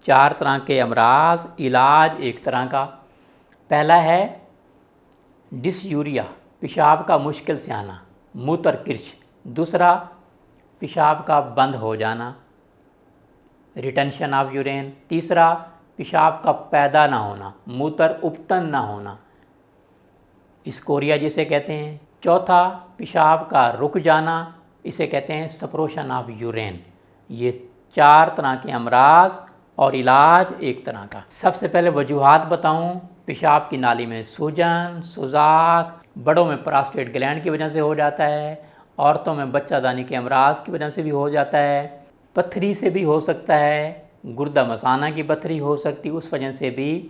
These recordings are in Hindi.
4 तरह के अमराज, इलाज 1 तरह का। पहला है डिसयूरिया, पेशाब का मुश्किल से आना, मूत्र किर्च। दूसरा, पेशाब का बंद हो जाना, रिटेंशन ऑफ यूरेन। तीसरा, पेशाब का पैदा ना होना, मूत्र उपतन ना होना, स्कोरिया जिसे कहते हैं। चौथा, पेशाब का रुक जाना, इसे कहते हैं सप्रोशन ऑफ यूरेन। ये 4 तरह के अमराज और इलाज 1 तरह का। सबसे पहले वजूहात बताऊं। पेशाब की नाली में सूजन, सुजाक, बड़ों में प्रोस्टेट ग्लैंड की वजह से हो जाता है, औरतों में बच्चादानी के अमराज की वजह से भी हो जाता है, पथरी से भी हो सकता है, गुर्दा मसाना की पथरी हो सकती है, उस वजह से भी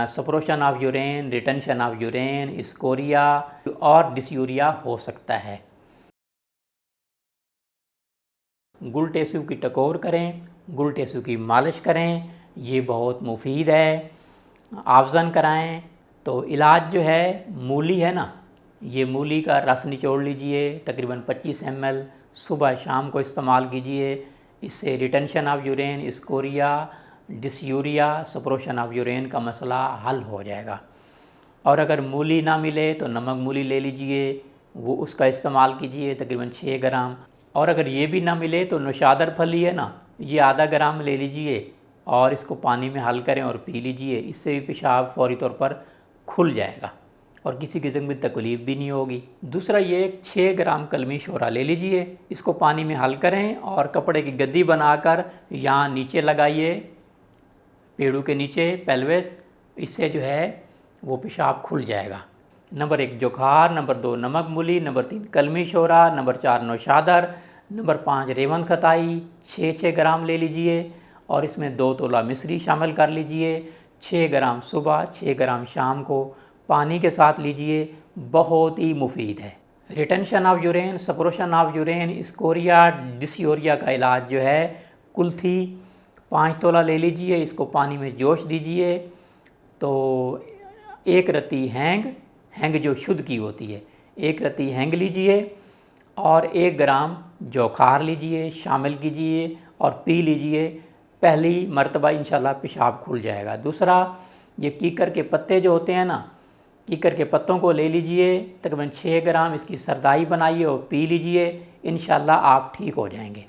सप्रोशन ऑफ यूरेन, रिटेंशन ऑफ यूरेन, स्कोरिया और डिसयूरिया हो सकता है। गुलटेसू की टकोर करें, गुलटेसू की मालिश करें, ये बहुत मुफीद है। आफ़ज़न कराएं। तो इलाज जो है, मूली है ना, ये मूली का रस निचोड़ लीजिए, तकरीबन 25 ml सुबह शाम को इस्तेमाल कीजिए। इससे रिटेंशन ऑफ यूरेन, स्कोरिया, डिसयूरिया, सप्रोशन ऑफ यूरेन का मसला हल हो जाएगा। और अगर मूली ना मिले तो नमक मूली ले लीजिए, वो उसका इस्तेमाल कीजिए, तकरीबन 6 ग्राम। और अगर ये भी ना मिले तो नौशादर फली है ना, ये आधा ग्राम ले लीजिए और इसको पानी में हल करें और पी लीजिए। इससे भी पेशाब फौरी तौर पर खुल जाएगा और किसी किस्म की तकलीफ़ भी नहीं होगी। दूसरा, ये 6 ग्राम कलमी शोरा ले लीजिए, इसको पानी में हल करें और कपड़े की गद्दी बनाकर यहाँ नीचे लगाइए, पेड़ों के नीचे, पेल्विस। इससे जो है वो पेशाब खुल जाएगा। नंबर 1 जुखार, नंबर 2 नमक मूली, नंबर 3 कलमी शोरा, नंबर 4 नौशादर, नंबर 5 रेवन खताई 6 ग्राम ले लीजिए और इसमें 2 तोला मिश्री शामिल कर लीजिए। 6 ग्राम सुबह, 6 ग्राम शाम को पानी के साथ लीजिए, बहुत ही मुफीद है। Retention of urine, suppression of urine, स्कोरिया, डिसयूरिया का इलाज जो है, कुल्थी 5 तोला ले लीजिए, इसको पानी में जोश दीजिए। तो 1 रत्ती हैंग जो शुद्ध की होती है, 1 रत्ती हैंग लीजिए और 1 ग्राम जोखार लीजिए, शामिल कीजिए और पी लीजिए। पहली मर्तबा इंशाल्लाह पेशाब खुल जाएगा। दूसरा, ये कीकर के पत्ते जो होते हैं ना, कीकर के पत्तों को ले लीजिए, तकरीबन 6 ग्राम, इसकी सरदाई बनाइए और पी लीजिए, इंशाल्लाह आप ठीक हो जाएंगे।